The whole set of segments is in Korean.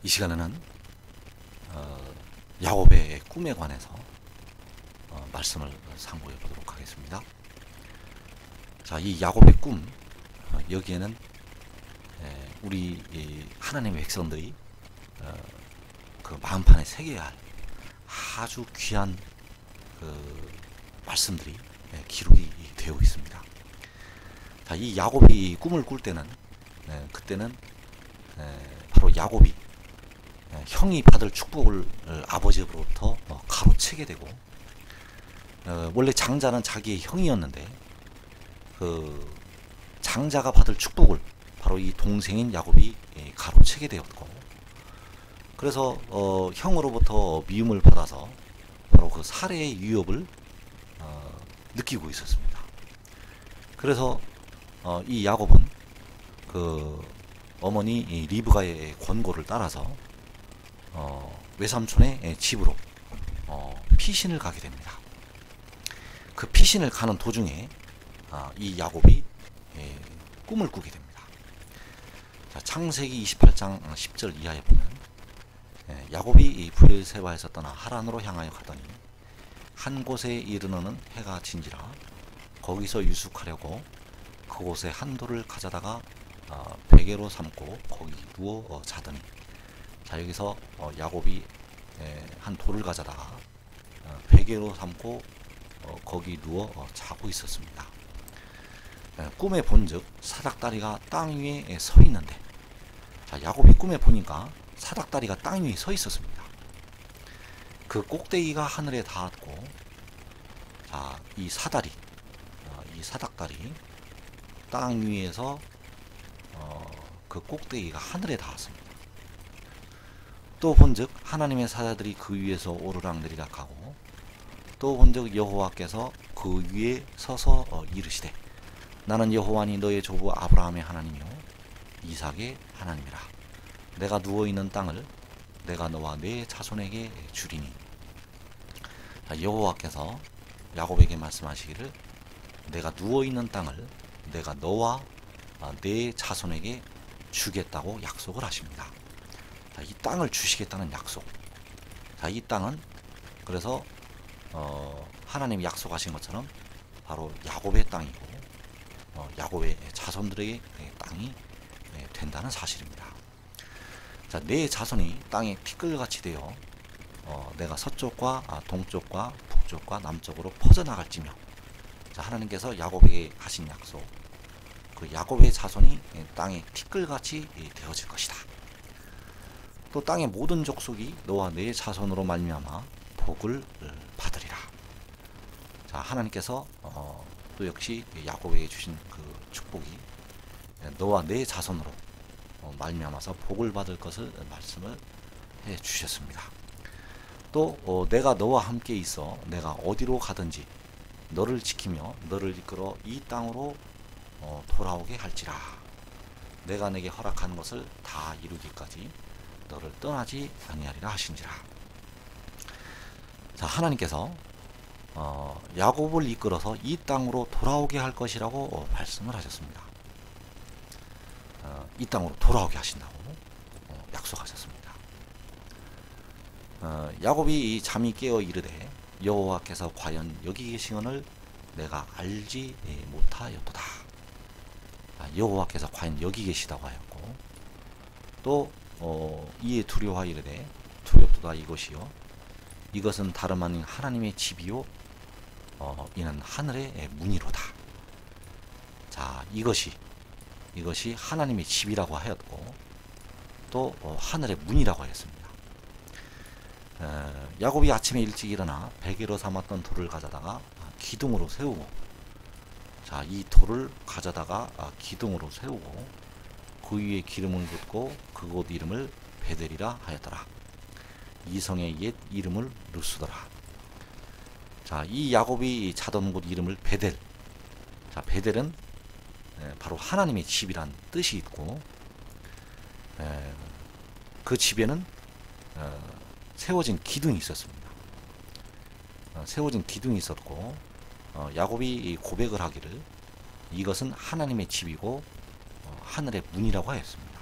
이 시간에는 야곱의 꿈에 관해서 말씀을 상고해 보도록 하겠습니다. 자, 이 야곱의 꿈, 여기에는 우리 하나님의 백성들이 그 마음판에 새겨야 할 아주 귀한 그 말씀들이 기록이 되어 있습니다. 자, 이 야곱이 꿈을 꿀 때는 그때는 바로 야곱이 형이 받을 축복을 아버지로부터 가로채게 되고, 원래 장자는 자기의 형이었는데 그 장자가 받을 축복을 바로 이 동생인 야곱이 가로채게 되었고, 그래서 형으로부터 미움을 받아서 바로 그 살해의 위협을 느끼고 있었습니다. 그래서 이 야곱은 그 어머니 리브가의 권고를 따라서 외삼촌의 집으로 피신을 가게 됩니다. 그 피신을 가는 도중에 이 야곱이 꿈을 꾸게 됩니다. 자, 창세기 28장 10절 이하에 보면 야곱이 브에르세바에서 떠나 하란으로 향하여 가더니 한 곳에 이르러는 해가 진지라 거기서 유숙하려고 그곳에 한 돌을 가져다가 베개로 삼고 거기 누워 자더니, 자, 여기서 야곱이 한 돌을 가져다가 베개로 삼고 거기 누워 자고 있었습니다. 꿈에 본즉 사닥다리가 땅 위에 서 있는데, 자, 야곱이 꿈에 보니까 사닥다리가 땅 위에 서 있었습니다. 그 꼭대기가 하늘에 닿았고, 자, 이 사다리, 이 사닥다리 땅 위에서 그 꼭대기가 하늘에 닿았습니다. 또 본즉 하나님의 사자들이 그 위에서 오르락내리락 하고, 또 본즉 여호와께서 그 위에 서서 이르시되 나는 여호와니 너의 조부 아브라함의 하나님이요 이삭의 하나님이라. 내가 누워있는 땅을 내가 너와 네 자손에게 주리니. 여호와께서 야곱에게 말씀하시기를 내가 누워있는 땅을 내가 너와 네 자손에게 주겠다고 약속을 하십니다. 자, 이 땅을 주시겠다는 약속. 자, 이 땅은 그래서 하나님이 약속하신 것처럼 바로 야곱의 땅이고 야곱의 자손들의 땅이 된다는 사실입니다. 자, 네 자손이 땅에 티끌같이 되어 내가 서쪽과 동쪽과 북쪽과 남쪽으로 퍼져나갈지며. 자, 하나님께서 야곱에게 하신 약속, 그 야곱의 자손이 땅에 티끌같이 되어질 것이다. 또 땅의 모든 족속이 너와 네 자손으로 말미암아 복을 받으리라. 자, 하나님께서 또 역시 야곱에게 주신 그 축복이 너와 네 자손으로 말미암아서 복을 받을 것을 말씀을 해 주셨습니다. 또 내가 너와 함께 있어 내가 어디로 가든지 너를 지키며 너를 이끌어 이 땅으로 돌아오게 할지라. 내가 내게 허락한 것을 다 이루기까지 너를 떠나지 아니하리라 하신지라. 자, 하나님께서 야곱을 이끌어서 이 땅으로 돌아오게 할 것이라고 말씀을 하셨습니다. 이 땅으로 돌아오게 하신다고 약속하셨습니다. 야곱이 잠이 깨어 이르되 여호와께서 과연 여기 계시거늘 내가 알지 못하였도다. 여호와께서 과연 여기 계시다고 하였고, 또 이에 두려워 이르되 두렵도다 이것이요 이것은 다름 아닌 하나님의 집이요 이는 하늘의 문이로다. 자, 이것이 하나님의 집이라고 하였고 또 하늘의 문이라고 하였습니다. 야곱이 아침에 일찍 일어나 베개로 삼았던 돌을 가져다가 기둥으로 세우고, 자, 이 돌을 가져다가 기둥으로 세우고 그 위에 기름을 붓고 그곳 이름을 베델이라 하였더라. 이 성의 옛 이름을 루스더라. 자, 이 야곱이 자던 곳 이름을 베델. 자, 베델은 바로 하나님의 집이란 뜻이 있고, 그 집에는 세워진 기둥이 있었습니다. 세워진 기둥이 있었고, 야곱이 고백을 하기를 이것은 하나님의 집이고 하늘의 문이라고 하였습니다.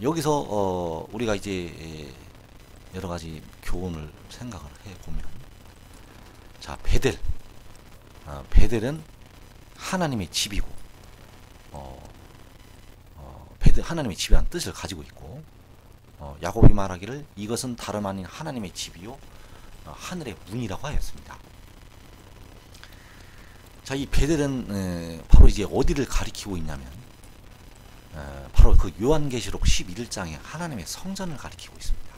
여기서 우리가 이제 여러 가지 교훈을 생각을 해 보면, 자, 베델, 베델은 하나님의 집이고, 베델 하나님의 집이라는 뜻을 가지고 있고, 야곱이 말하기를 이것은 다름 아닌 하나님의 집이요 하늘의 문이라고 하였습니다. 자, 이 베델은 바로 이제 어디를 가리키고 있냐면, 바로 그 요한계시록 11장에 하나님의 성전을 가리키고 있습니다.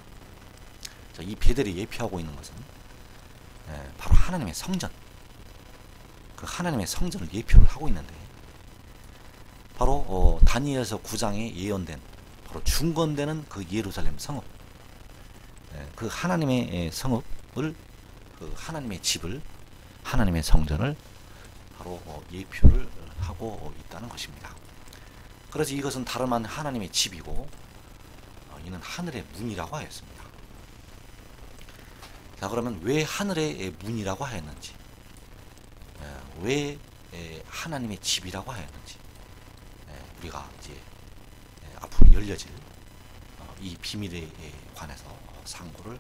자, 이 베델이 예표하고 있는 것은 바로 하나님의 성전, 그 하나님의 성전을 예표를 하고 있는데, 바로 다니엘서 9장에 예언된 바로 중건되는 그 예루살렘 성읍, 그 하나님의 성읍을, 그 하나님의 집을, 하나님의 성전을 바로 예표를 하고 있다는 것입니다. 그래서 이것은 다름 아닌 하나님의 집이고, 이는 하늘의 문이라고 하였습니다. 자, 그러면 왜 하늘의 문이라고 하였는지, 왜 하나님의 집이라고 하였는지, 우리가 이제 앞으로 열려질 이 비밀에 관해서 상고를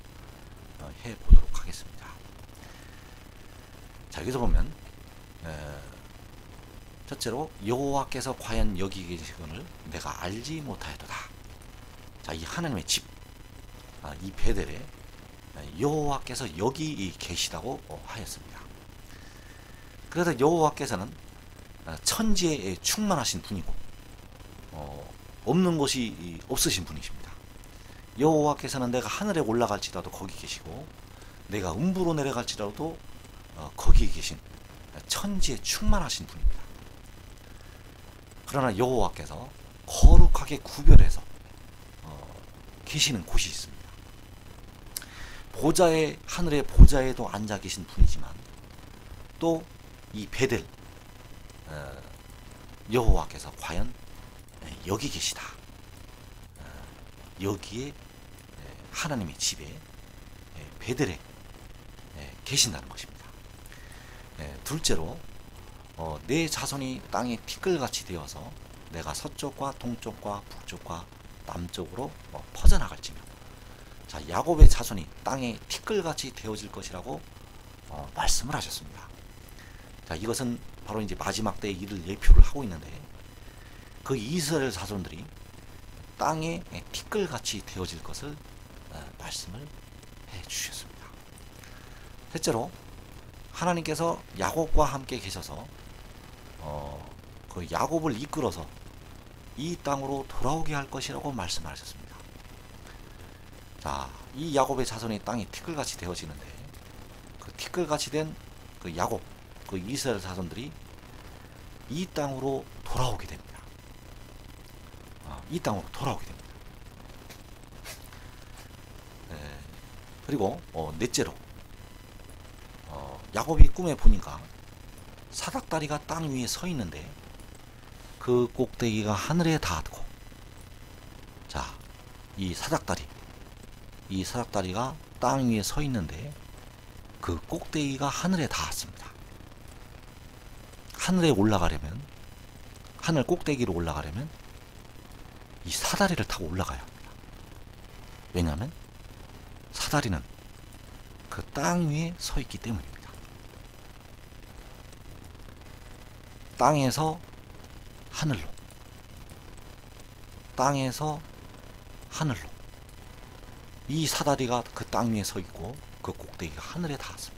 해 보도록 하겠습니다. 자, 여기서 보면 첫째로 여호와께서 과연 여기 계시거늘 내가 알지 못하였도다. 자, 이 하나님의 집, 이 베델에 여호와께서 여기 계시다고 하였습니다. 그래서 여호와께서는 천지에 충만하신 분이고, 없는 곳이 없으신 분이십니다. 여호와께서는 내가 하늘에 올라갈지라도 거기 계시고, 내가 음부로 내려갈지라도 거기에 계신 천지에 충만하신 분입니다. 그러나 여호와께서 거룩하게 구별해서 계시는 곳이 있습니다. 보좌에, 하늘의 보좌에도 앉아 계신 분이지만, 또 이 베델, 여호와께서 과연 여기 계시다, 여기에 하나님의 집에 베델에 계신다는 것입니다. 둘째로 내 자손이 땅에 티끌같이 되어서 내가 서쪽과 동쪽과 북쪽과 남쪽으로 퍼져나갈지며. 자, 야곱의 자손이 땅에 티끌같이 되어질 것이라고 말씀을 하셨습니다. 자, 이것은 바로 이제 마지막 때의 일을 예표를 하고 있는데, 그 이스라엘 자손들이 땅에 티끌같이 되어질 것을 말씀을 해 주셨습니다. 셋째로 하나님께서 야곱과 함께 계셔서 그 야곱을 이끌어서 이 땅으로 돌아오게 할 것이라고 말씀하셨습니다. 자, 이 야곱의 자손이 땅이 티끌같이 되어지는데, 그 티끌같이 된 그 야곱, 그 이스라엘 자손들이 이 땅으로 돌아오게 됩니다. 이 땅으로 돌아오게 됩니다. 그리고 넷째로 야곱이 꿈에 보니까 사닥다리가 땅 위에 서 있는데, 그 꼭대기가 하늘에 닿았고, 자, 이 사닥다리가 땅 위에 서 있는데 그 꼭대기가 하늘에 닿았습니다. 하늘에 올라가려면, 하늘 꼭대기로 올라가려면 이 사다리를 타고 올라가야 합니다. 왜냐하면 사다리는 그 땅 위에 서 있기 때문입니다. 땅에서 하늘로, 땅에서 하늘로, 이 사다리가 그 땅 위에 서 있고 그 꼭대기가 하늘에 닿았습니다.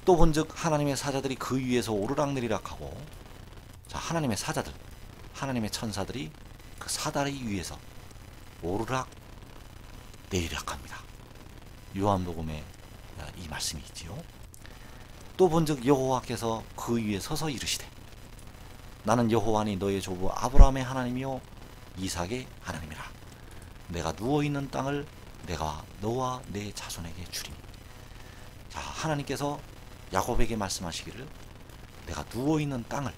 또 본즉 하나님의 사자들이 그 위에서 오르락내리락하고, 자, 하나님의 사자들, 하나님의 천사들이 그 사다리 위에서 오르락 내리락합니다. 요한복음에 이 말씀이 있지요. 또 본즉 여호와께서 그 위에 서서 이르시되, 나는 여호와니 너의 조부 아브라함의 하나님이요 이삭의 하나님이라. 내가 누워있는 땅을 내가 너와 내 자손에게 주리니. 자, 하나님께서 야곱에게 말씀하시기를 내가 누워있는 땅을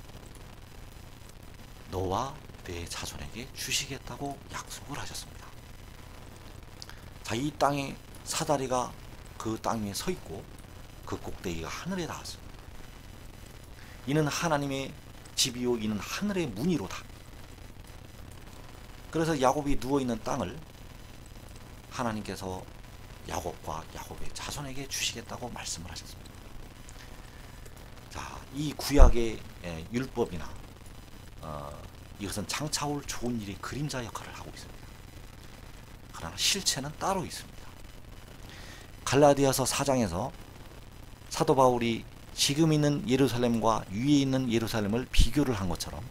너와 내 자손에게 주시겠다고 약속을 하셨습니다. 자, 이 땅에 사다리가 그 땅 위에 서 있고 그 꼭대기가 하늘에 닿았습니다. 이는 하나님의 집이요 이는 하늘의 문이로다. 그래서 야곱이 누워있는 땅을 하나님께서 야곱과 야곱의 자손에게 주시겠다고 말씀을 하셨습니다. 자, 이 구약의 율법이나 이것은 장차올 좋은 일의 그림자 역할을 하고 있습니다. 그러나 실체는 따로 있습니다. 갈라디아서 4장에서 사도 바울이 지금 있는 예루살렘과 위에 있는 예루살렘을 비교를 한 것처럼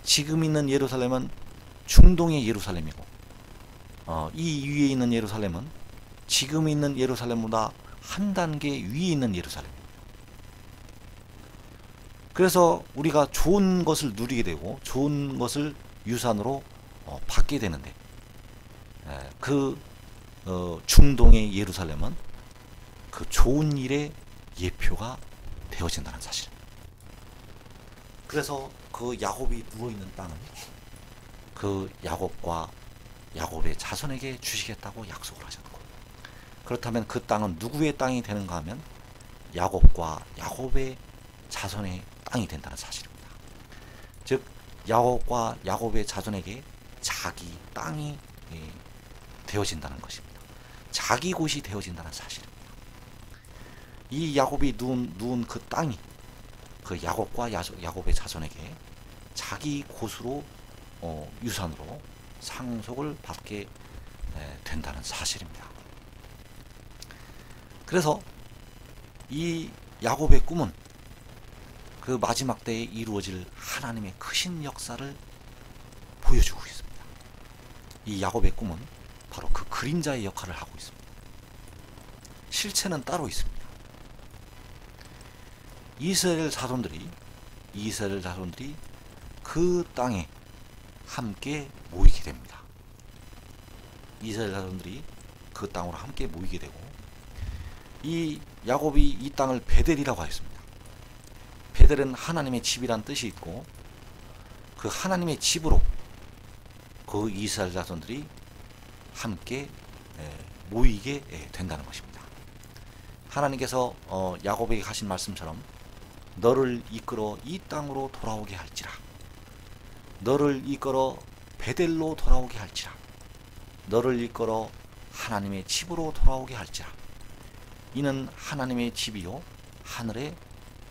지금 있는 예루살렘은 중동의 예루살렘이고 이 위에 있는 예루살렘은 지금 있는 예루살렘보다 한 단계 위에 있는 예루살렘입니다. 그래서 우리가 좋은 것을 누리게 되고 좋은 것을 유산으로 받게 되는데 그 중동의 예루살렘은 그 좋은 일의 예표가 되어진다는 사실입니다. 그래서 그 야곱이 누워있는 땅은 그 야곱과 야곱의 자손에게 주시겠다고 약속을 하셨고, 그렇다면 그 땅은 누구의 땅이 되는가 하면 야곱과 야곱의 자손의 땅이 된다는 사실입니다. 즉 야곱과 야곱의 자손에게 자기 땅이 되어진다는 것입니다. 자기 곳이 되어진다는 사실입니다. 이 야곱이 누운 그 땅이 그 야곱과 야곱의 자손에게 자기 곳으로 유산으로 상속을 받게 된다는 사실입니다. 그래서 이 야곱의 꿈은 그 마지막 때에 이루어질 하나님의 크신 역사를 보여주고 있습니다. 이 야곱의 꿈은 바로 그 그림자의 역할을 하고 있습니다. 실체는 따로 있습니다. 이스라엘 자손들이 그 땅에 함께 모이게 됩니다. 이스라엘 자손들이 그 땅으로 함께 모이게 되고, 이 야곱이 이 땅을 베델이라고 하였습니다. 베델은 하나님의 집이란 뜻이 있고, 그 하나님의 집으로 그 이스라엘 자손들이 함께 모이게 된다는 것입니다. 하나님께서 야곱에게 하신 말씀처럼 너를 이끌어 이 땅으로 돌아오게 할지라, 너를 이끌어 베델로 돌아오게 할지라, 너를 이끌어 하나님의 집으로 돌아오게 할지라, 이는 하나님의 집이요 하늘의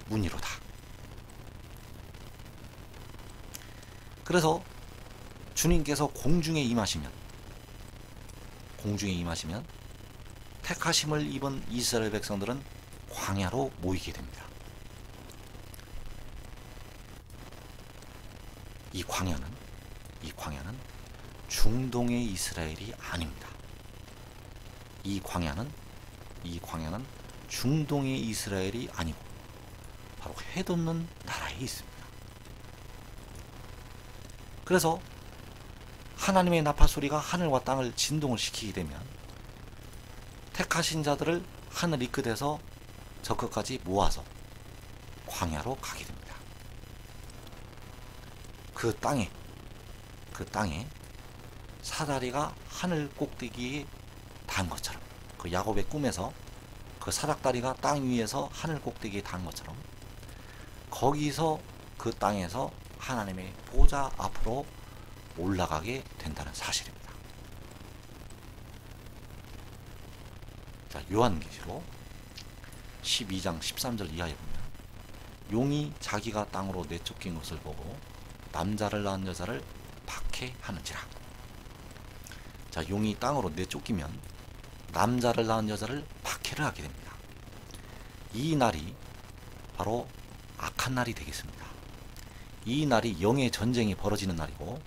문이로다. 그래서 주님께서 공중에 임하시면 택하심을 입은 이스라엘 백성들은 광야로 모이게 됩니다. 이 광야는 중동의 이스라엘이 아닙니다. 이 광야는 중동의 이스라엘이 아니고 바로 해돋는 나라에 있습니다. 그래서 하나님의 나팔소리가 하늘과 땅을 진동을 시키게 되면 택하신 자들을 하늘 이끄돼서 저 끝까지 모아서 광야로 가게 됩니다. 그 땅에 사다리가 하늘 꼭대기에 닿은 것처럼, 그 야곱의 꿈에서 그 사닥다리가 땅 위에서 하늘 꼭대기에 닿은 것처럼 거기서 그 땅에서 하나님의 보좌 앞으로 올라가게 된다는 사실입니다. 자, 요한계시록 12장 13절 이하에 보면 용이 자기가 땅으로 내쫓긴 것을 보고 남자를 낳은 여자를 박해하는지라. 자, 용이 땅으로 내쫓기면 남자를 낳은 여자를 박해를 하게 됩니다. 이 날이 바로 악한 날이 되겠습니다. 이 날이 영의 전쟁이 벌어지는 날이고,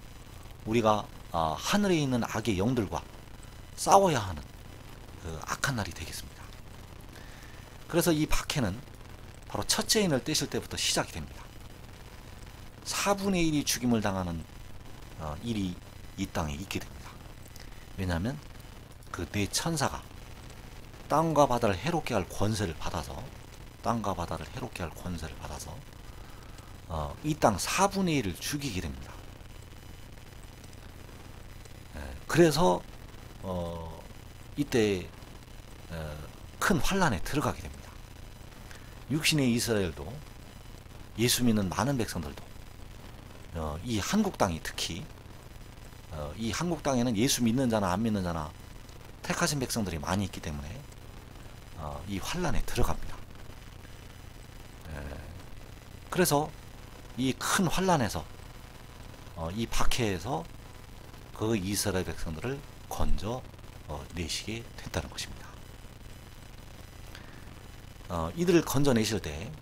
우리가 하늘에 있는 악의 영들과 싸워야 하는 그 악한 날이 되겠습니다. 그래서 이 박해는 바로 첫째 인을 떼실 때부터 시작이 됩니다. 4분의 1이 죽임을 당하는 일이 이 땅에 있게 됩니다. 왜냐하면 그 네 천사가 땅과 바다를 해롭게 할 권세를 받아서 이 땅 4분의 1을 죽이게 됩니다. 그래서 이때 큰 환란에 들어가게 됩니다. 육신의 이스라엘도, 예수 믿는 많은 백성들도, 이 한국 땅이 특히 이 한국 땅에는 예수 믿는 자나 안 믿는 자나 택하신 백성들이 많이 있기 때문에 이 환란에 들어갑니다. 그래서 이 큰 환란에서 이 박해에서 그 이스라엘 백성들을 건져 내시게 됐다는 것입니다. 이들을 건져내실 때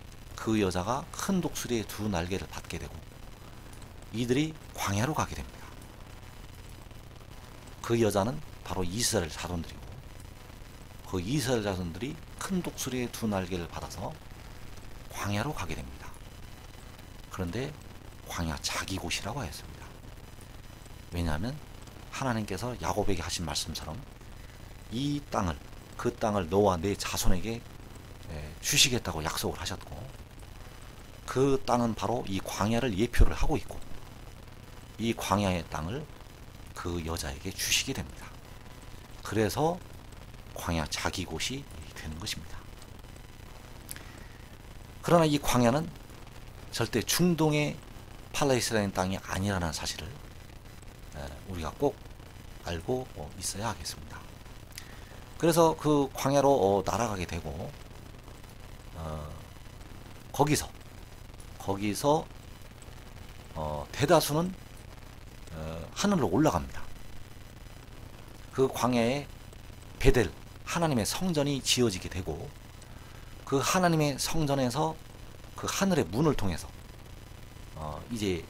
그 여자가 큰 독수리의 두 날개를 받게 되고 이들이 광야로 가게 됩니다. 그 여자는 바로 이스라엘 자손들이고 그 이스라엘 자손들이 큰 독수리의 두 날개를 받아서 광야로 가게 됩니다. 그런데 광야 자기 곳이라고 하였습니다. 왜냐하면 하나님께서 야곱에게 하신 말씀처럼 이 땅을, 그 땅을 너와 내 자손에게 주시겠다고 약속을 하셨고 그 땅은 바로 이 광야를 예표를 하고 있고 이 광야의 땅을 그 여자에게 주시게 됩니다. 그래서 광야 자기 곳이 되는 것입니다. 그러나 이 광야는 절대 중동의 팔레스타인 땅이 아니라는 사실을 우리가 꼭 알고 있어야 하겠습니다. 그래서 그 광야로 날아가게 되고 거기서 대다수는 하늘로 올라갑니다. 그 광야에 베델 하나님의 성전이 지어지게 되고 그 하나님의 성전에서 그 하늘의 문을 통해서 이제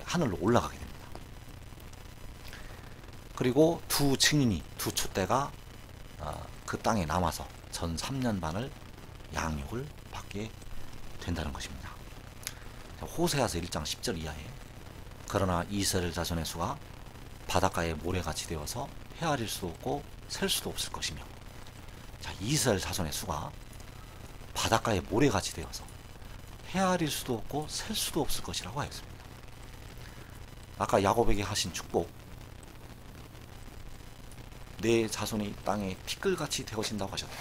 하늘로 올라가게 됩니다. 그리고 두 증인이, 두 촛대가 그 땅에 남아서 전 3년 반을 양육을 받게 된다는 것입니다. 호세아서 1장 10절 이하에 그러나 이스라엘 자손의 수가 바닷가에 모래같이 되어서 헤아릴 수도 없고 셀 수도 없을 것이며, 자, 이스라엘 자손의 수가 바닷가에 모래같이 되어서 헤아릴 수도 없고 셀 수도 없을 것이라고 하였습니다. 아까 야곱에게 하신 축복, 내 자손이 땅에 티끌같이 되어진다고 하셨다.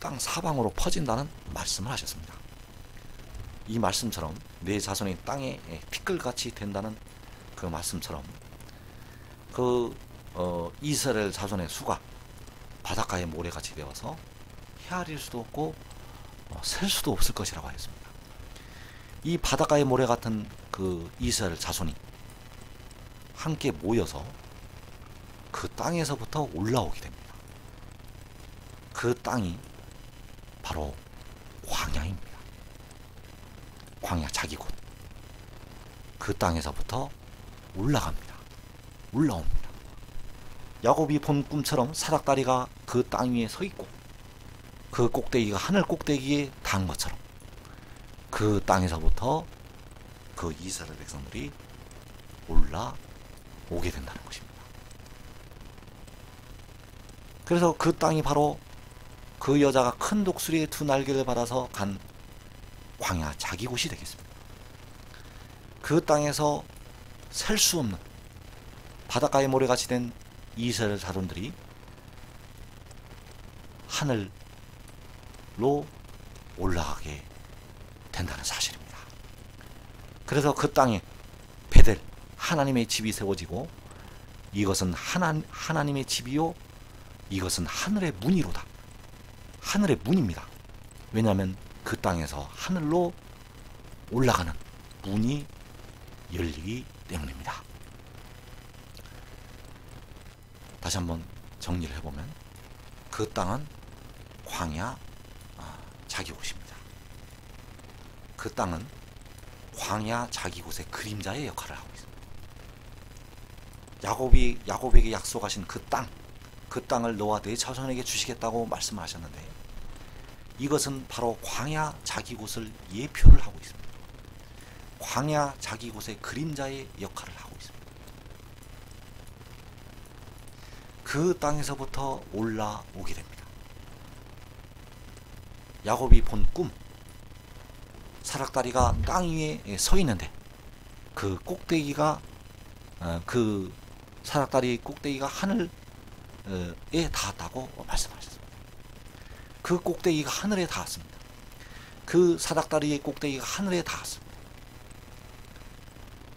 땅 사방으로 퍼진다는 말씀을 하셨습니다. 이 말씀처럼 내 자손이 땅에 티끌같이 된다는 그 말씀처럼 그 이스라엘 자손의 수가 바닷가의 모래같이 되어서 헤아릴 수도 없고 셀 수도 없을 것이라고 하였습니다. 이 바닷가의 모래 같은 그 이스라엘 자손이 함께 모여서 그 땅에서부터 올라오게 됩니다. 그 땅이 바로 광야입니다. 광야 자기 곳. 그 땅에서부터 올라갑니다. 올라옵니다. 야곱이 본 꿈처럼 사닥다리가 그 땅 위에 서 있고 그 꼭대기가 하늘 꼭대기에 닿은 것처럼 그 땅에서부터 그 이스라엘 백성들이 올라오게 된다는 것입니다. 그래서 그 땅이 바로 그 여자가 큰 독수리의 두 날개를 받아서 간 광야 자기 곳이 되겠습니다. 그 땅에서 셀 수 없는 바닷가의 모래같이 된 이스라엘 자손들이 하늘로 올라가게 된다는 사실입니다. 그래서 그 땅에 베델 하나님의 집이 세워지고 이것은 하나님의 집이요 이것은 하늘의 문이로다. 하늘의 문입니다. 왜냐하면 그 땅에서 하늘로 올라가는 문이 열리기 때문입니다. 다시 한번 정리를 해보면 그 땅은 광야 자기 곳입니다. 그 땅은 광야 자기 곳의 그림자의 역할을 하고 있습니다. 야곱에게 약속하신 그 땅을 너와 내 자손에게 주시겠다고 말씀을 하셨는데 이것은 바로 광야 자기 곳을 예표를 하고 있습니다. 광야 자기 곳의 그림자의 역할을 하고 있습니다. 그 땅에서부터 올라오게 됩니다. 야곱이 본 꿈, 사락다리가 땅 위에 서 있는데 그 꼭대기가 그 사락다리 꼭대기가 하늘에 닿았다고 말씀하셨습니다. 그 꼭대기가 하늘에 닿았습니다. 그 사닥다리의 꼭대기가 하늘에 닿았습니다.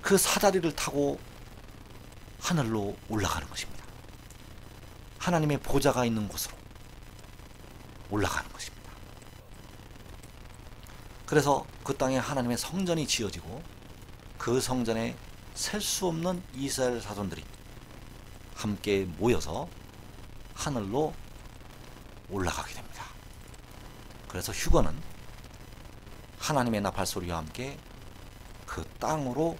그 사다리를 타고 하늘로 올라가는 것입니다. 하나님의 보좌가 있는 곳으로 올라가는 것입니다. 그래서 그 땅에 하나님의 성전이 지어지고 그 성전에 셀 수 없는 이스라엘 자손들이 함께 모여서 하늘로 올라가게 됩니다. 그래서 휴거는 하나님의 나팔 소리와 함께 그 땅으로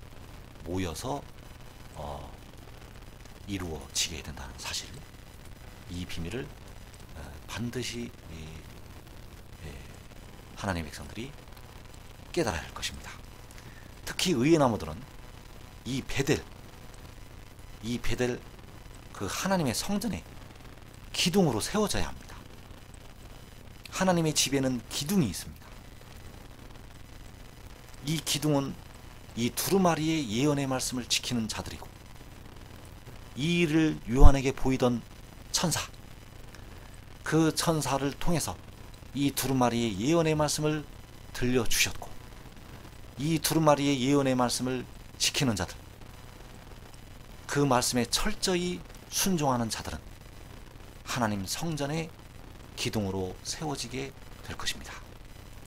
모여서 이루어지게 된다는 사실, 이 비밀을 반드시 하나님의 백성들이 깨달아야 할 것입니다. 특히 의의 나무들은 이 베델 그 하나님의 성전에 기둥으로 세워져야 합니다. 하나님의 집에는 기둥이 있습니다. 이 기둥은 이 두루마리의 예언의 말씀을 지키는 자들이고, 이 일을 요한에게 보이던 천사, 그 천사를 통해서 이 두루마리의 예언의 말씀을 들려주셨고, 이 두루마리의 예언의 말씀을 지키는 자들, 그 말씀에 철저히 순종하는 자들은 하나님 성전의 기둥으로 세워지게 될 것입니다.